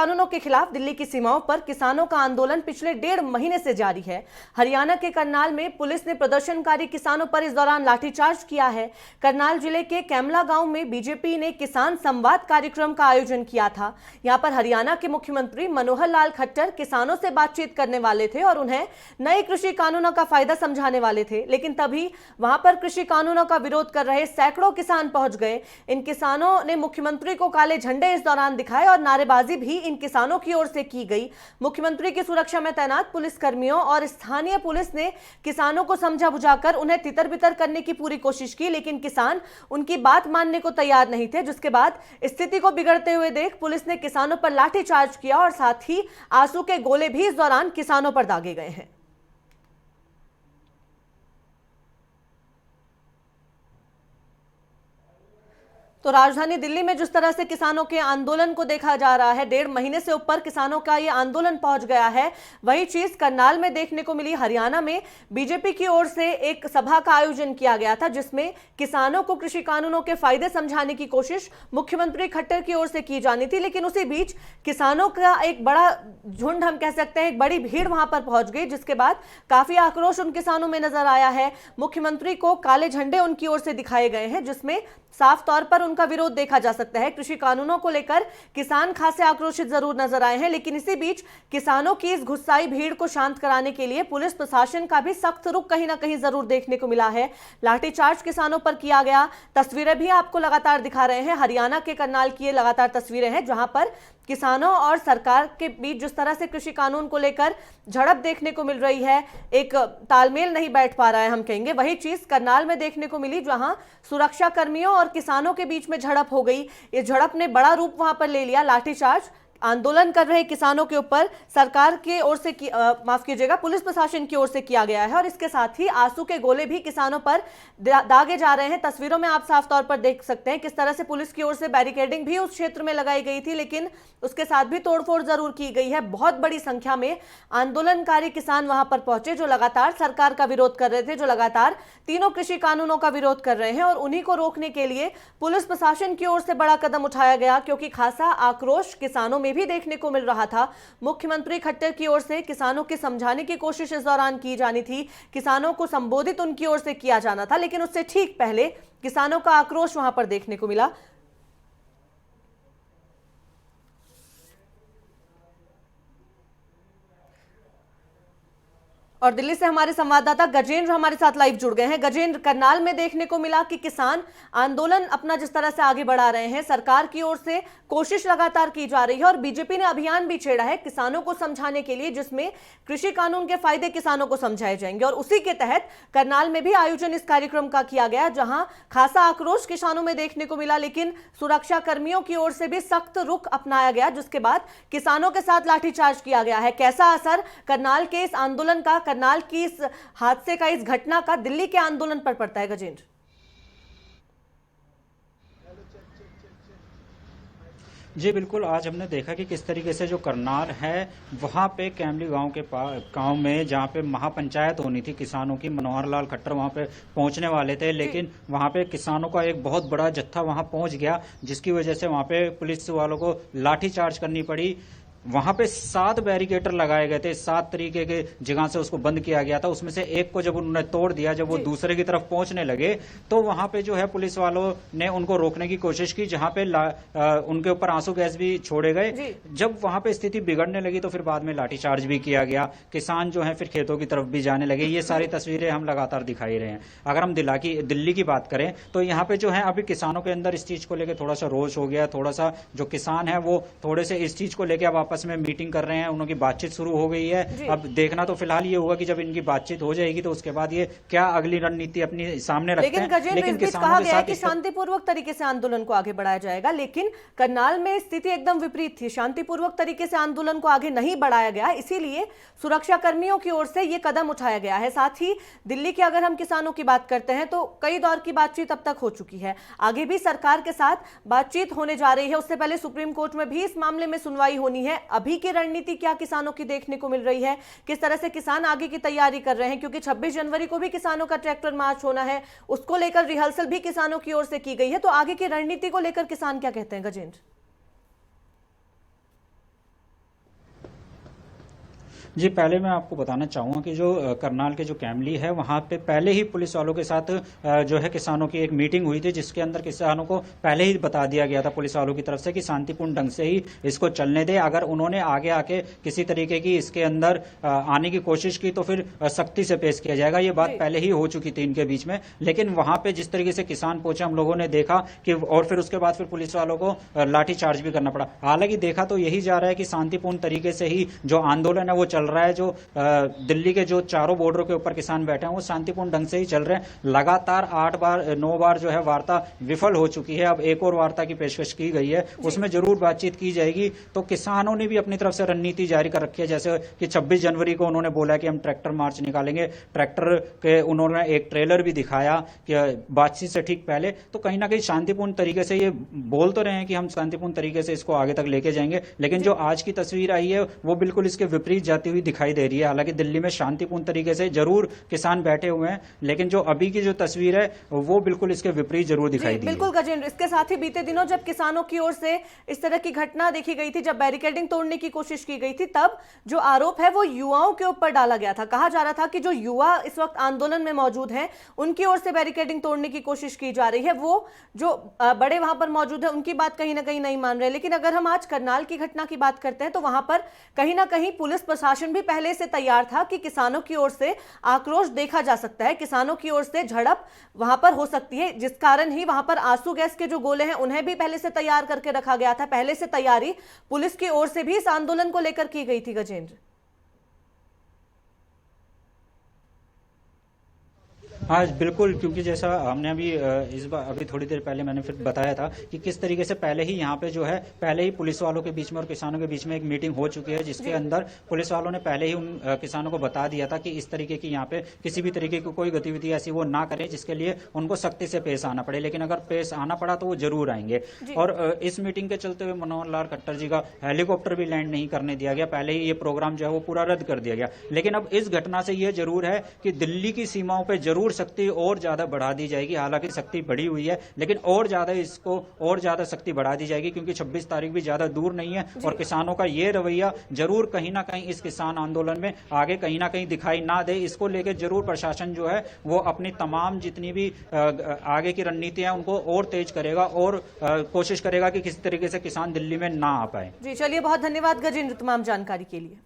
कानूनों के खिलाफ दिल्ली की सीमाओं पर किसानों का आंदोलन पिछले 1.5 महीने से जारी है। हरियाणा के करनाल में पुलिस ने प्रदर्शनकारी किसानों पर इस दौरान लाठीचार्ज किया है। करनाल जिले के कैमला गांव में बीजेपी ने किसान संवाद कार्यक्रम का आयोजन किया था। यहां पर हरियाणा के मुख्यमंत्री मनोहर लाल खट्टर किसानों से बातचीत करने वाले थे और उन्हें नए कृषि कानूनों का फायदा समझाने वाले थे, लेकिन तभी वहां पर कृषि कानूनों का विरोध कर रहे सैकड़ों किसान पहुंच गए। इन किसानों ने मुख्यमंत्री को काले झंडे इस दौरान दिखाए और नारेबाजी भी इन किसानों की ओर से की गई। मुख्यमंत्री की सुरक्षा में तैनात पुलिसकर्मियों और स्थानीय पुलिस ने किसानों को समझा बुझाकर उन्हें तितर बितर करने की पूरी कोशिश की, लेकिन किसान उनकी बात मानने को तैयार नहीं थे, जिसके बाद स्थिति को बिगड़ते हुए देख पुलिस ने किसानों पर लाठीचार्ज किया और साथ ही आंसू के गोले भी इस दौरान किसानों पर दागे गए हैं। तो राजधानी दिल्ली में जिस तरह से किसानों के आंदोलन को देखा जा रहा है, 1.5 महीने से ऊपर किसानों का ये आंदोलन पहुंच गया है, वही चीज करनाल में देखने को मिली। हरियाणा में बीजेपी की ओर से एक सभा का आयोजन किया गया था, जिसमें किसानों को कृषि कानूनों के फायदे समझाने की कोशिश मुख्यमंत्री खट्टर की ओर से की जानी थी, लेकिन उसी बीच किसानों का एक बड़ा झुंड, हम कह सकते हैं एक बड़ी भीड़ वहां पर पहुंच गई, जिसके बाद काफी आक्रोश उन किसानों में नजर आया है। मुख्यमंत्री को काले झंडे उनकी ओर से दिखाए गए हैं, जिसमें साफ तौर पर उनका विरोध देखा जा सकता है। कृषि कानूनों को लेकर किसान खासे आक्रोशित जरूर नजर आए हैं, लेकिन इसी बीच किसानों की इस गुस्साई भीड़ को शांत कराने के लिए पुलिस प्रशासन का भी सख्त रुख कहीं ना कहीं जरूर देखने को मिला है। लाठीचार्ज किसानों पर किया गया। तस्वीरें भी आपको लगातार दिखा रहे हैं। हरियाणा के करनाल की ये लगातार तस्वीरें हैं, जहां पर किसानों और सरकार के बीच जिस तरह से कृषि कानून को लेकर झड़प देखने को मिल रही है, एक तालमेल नहीं बैठ पा रहा है, हम कहेंगे। वही चीज करनाल में देखने को मिली, जहां सुरक्षा कर्मियों और किसानों के बीच में झड़प हो गई। इस झड़प ने बड़ा रूप वहां पर ले लिया। लाठीचार्ज आंदोलन कर रहे किसानों के ऊपर सरकार की ओर से माफ कीजिएगा, पुलिस प्रशासन की ओर से किया गया है और इसके साथ ही आंसू के गोले भी किसानों पर दागे जा रहे हैं। तस्वीरों में आप साफ तौर पर देख सकते हैं किस तरह से पुलिस की ओर से बैरिकेडिंग भी उस क्षेत्र में लगाई गई थी, लेकिन उसके साथ भी तोड़फोड़ जरूर की गई है। बहुत बड़ी संख्या में आंदोलनकारी किसान वहां पर पहुंचे, जो लगातार सरकार का विरोध कर रहे थे, जो लगातार तीनों कृषि कानूनों का विरोध कर रहे हैं, और उन्हीं को रोकने के लिए पुलिस प्रशासन की ओर से बड़ा कदम उठाया गया, क्योंकि खासा आक्रोश किसानों में भी देखने को मिल रहा था। मुख्यमंत्री खट्टर की ओर से किसानों के समझाने की कोशिश इस दौरान की जानी थी, किसानों को संबोधित उनकी ओर से किया जाना था, लेकिन उससे ठीक पहले किसानों का आक्रोश वहां पर देखने को मिला। और दिल्ली से हमारे संवाददाता गजेंद्र हमारे साथ लाइव जुड़ गए हैं। गजेंद्र, करनाल में देखने को मिला कि किसान आंदोलन अपना जिस तरह से आगे बढ़ा रहे हैं, सरकार की ओर से कोशिश लगातार की जा रही है और बीजेपी ने अभियान भी छेड़ा है किसानों को समझाने के लिए, जिसमें कृषि कानून के फायदे किसानों को समझाए जाएंगे, और उसी के तहत करनाल में भी आयोजन इस कार्यक्रम का किया गया, जहां खासा आक्रोश किसानों में देखने को मिला, लेकिन सुरक्षा कर्मियों की ओर से भी सख्त रुख अपनाया गया, जिसके बाद किसानों के साथ लाठीचार्ज किया गया है। कैसा असर करनाल के इस आंदोलन का, करनाल की इस हादसे का, इस घटना का दिल्ली के आंदोलन पर पड़ता है गजेंद्र? जी बिल्कुल, आज हमने देखा कि किस तरीके से जो करनाल है वहाँ पे कैमली गांव के गांव में, जहाँ पे महापंचायत होनी थी किसानों की, मनोहर लाल खट्टर वहाँ पे पहुंचने वाले थे, लेकिन वहाँ पे किसानों का एक बहुत बड़ा जत्था वहाँ पहुंच गया, जिसकी वजह से वहाँ पे पुलिस वालों को लाठीचार्ज करनी पड़ी। वहां पे 7 बैरिकेटर लगाए गए थे, 7 तरीके के जगह से उसको बंद किया गया था। उसमें से एक को जब उन्होंने तोड़ दिया, जब वो दूसरे की तरफ पहुंचने लगे, तो वहां पे जो है पुलिस वालों ने उनको रोकने की कोशिश की, जहां पे उनके ऊपर आंसू गैस भी छोड़े गए। जब वहां पे स्थिति बिगड़ने लगी तो फिर बाद में लाठीचार्ज भी किया गया। किसान जो है फिर खेतों की तरफ भी जाने लगे। ये सारी तस्वीरें हम लगातार दिखाई रहे हैं। अगर हम दिल्ली की बात करें तो यहाँ पे जो है अभी किसानों के अंदर इस चीज को लेकर थोड़ा सा रोष हो गया, थोड़ा सा जो किसान है वो थोड़े से इस चीज को लेकर अब आपस में मीटिंग कर रहे हैं, उनकी बातचीत शुरू हो गई है। अब देखना तो फिलहाल ये होगा कि जब इनकी बातचीत हो जाएगी तो उसके बाद ये क्या अगली रणनीति अपनी सामने रखते हैं। लेकिन कहा गया है कि शांतिपूर्वक तरीके से आंदोलन को आगे बढ़ाया जाएगा, लेकिन करनाल में स्थिति एकदम विपरीत थी। शांतिपूर्वक तरीके से आंदोलन को आगे नहीं बढ़ाया गया, इसीलिए सुरक्षा कर्मियों की ओर से यह कदम उठाया गया है। साथ ही दिल्ली की अगर हम किसानों की बात करते हैं तो कई दौर की बातचीत अब तक हो चुकी है, आगे भी सरकार के साथ बातचीत होने जा रही है। उससे पहले सुप्रीम कोर्ट में भी इस मामले में सुनवाई होनी है। अभी की रणनीति क्या किसानों की देखने को मिल रही है, किस तरह से किसान आगे की तैयारी कर रहे हैं, क्योंकि 26 जनवरी को भी किसानों का ट्रैक्टर मार्च होना है, उसको लेकर रिहर्सल भी किसानों की ओर से की गई है। तो आगे की रणनीति को लेकर किसान क्या कहते हैं गजेंद्र? जी, पहले मैं आपको बताना चाहूँगा कि जो करनाल के जो कैमली है, वहाँ पे पहले ही पुलिस वालों के साथ जो है किसानों की एक मीटिंग हुई थी, जिसके अंदर किसानों को पहले ही बता दिया गया था पुलिस वालों की तरफ से कि शांतिपूर्ण ढंग से ही इसको चलने दें। अगर उन्होंने आगे आके किसी तरीके की इसके अंदर आने की कोशिश की तो फिर सख्ती से पेश किया जाएगा। ये बात जी। पहले ही हो चुकी थी इनके बीच में, लेकिन वहाँ पे जिस तरीके से किसान पहुंचे हम लोगों ने देखा कि और फिर उसके बाद फिर पुलिस वालों को लाठी चार्ज भी करना पड़ा। हालांकि देखा तो यही जा रहा है कि शांतिपूर्ण तरीके से ही जो आंदोलन है वो चल रहा है। जो दिल्ली के जो चारों बॉर्डरों के ऊपर किसान बैठे हैं वो शांतिपूर्ण ढंग से ही चल रहे हैं। लगातार 9 बार जो है वार्ता विफल हो चुकी है। अब एक और वार्ता की पेशकश की गई है, उसमें जरूर बातचीत की जाएगी। तो किसानों ने भी अपनी तरफ से रणनीति जारी कर रखी है, जैसे कि 26 जनवरी को उन्होंने बोला कि हम ट्रैक्टर मार्च निकालेंगे। ट्रैक्टर के उन्होंने एक ट्रेलर भी दिखाया कि बातचीत से ठीक पहले। तो कहीं ना कहीं शांतिपूर्ण तरीके से ये बोल तो रहे हैं कि हम शांतिपूर्ण तरीके से इसको आगे तक लेके जाएंगे, लेकिन जो आज की तस्वीर आई है वो बिल्कुल इसके विपरीत जाती हुई दिखाई दे रही है। हालांकि दिल्ली में शांतिपूर्ण तरीके से जरूर किसान बैठे हुए हैं, लेकिन जो अभी की जो तस्वीर है वो बिल्कुल इसके विपरीत जरूर दिखाई दी है। बिल्कुल गजेंद्र, इसके साथ ही बीते दिनों जब किसानों की ओर से इस तरह की घटना देखी गई थी, जब बैरिकेडिंग तोड़ने की कोशिश की गई थी, तब जो आरोप है वो युवाओं के ऊपर डाला गया था। कहा जा रहा था कि जो युवा इस वक्त आंदोलन में मौजूद हैं उनकी ओर से बैरिकेडिंग तोड़ने की कोशिश की जा रही है। वो जो बड़े वहां पर मौजूद है उनकी बात कहीं ना कहीं नहीं मान रहे। लेकिन अगर हम आज करनाल की घटना की बात करते हैं तो वहां पर कहीं ना कहीं पुलिस प्रशासन भी पहले से तैयार था कि किसानों की ओर से आक्रोश देखा जा सकता है, किसानों की ओर से झड़प वहां पर हो सकती है, जिस कारण ही वहां पर आंसू गैस के जो गोले हैं उन्हें भी पहले से तैयार करके रखा गया था। पहले से तैयारी पुलिस की ओर से भी इस आंदोलन को लेकर की गई थी गजेंद्र। हाँ बिल्कुल, क्योंकि जैसा हमने अभी इस बार अभी थोड़ी देर पहले मैंने फिर बताया था कि किस तरीके से पहले ही यहाँ पे जो है पहले ही पुलिस वालों के बीच में और किसानों के बीच में एक मीटिंग हो चुकी है, जिसके अंदर पुलिस वालों ने पहले ही उन किसानों को बता दिया था कि इस तरीके की यहाँ पे किसी भी तरीके की कोई गतिविधि ऐसी वो ना करें जिसके लिए उनको सख्ती से पेश आना पड़े। लेकिन अगर पेश आना पड़ा तो वो जरूर आएंगे। और इस मीटिंग के चलते हुए मनोहर लाल खट्टर जी का हेलीकॉप्टर भी लैंड नहीं करने दिया गया। पहले ही ये प्रोग्राम जो है वो पूरा रद्द कर दिया गया। लेकिन अब इस घटना से ये जरूर है कि दिल्ली की सीमाओं पर जरूर सख्ती और ज्यादा बढ़ा दी जाएगी। हालांकि सख्ती बढ़ी हुई है, लेकिन और ज्यादा इसको और ज्यादा सख्ती बढ़ा दी जाएगी, क्योंकि 26 तारीख भी ज्यादा दूर नहीं है। और किसानों का ये रवैया जरूर कहीं ना कहीं इस किसान आंदोलन में आगे कहीं ना कहीं दिखाई ना दे, इसको लेकर जरूर प्रशासन जो है वो अपनी तमाम जितनी भी आगे की रणनीतियां हैं उनको और तेज करेगा और कोशिश करेगा कि किसी तरीके से किसान दिल्ली में ना आ पाए। जी चलिए, बहुत धन्यवाद गजेंद्र तमाम जानकारी के लिए।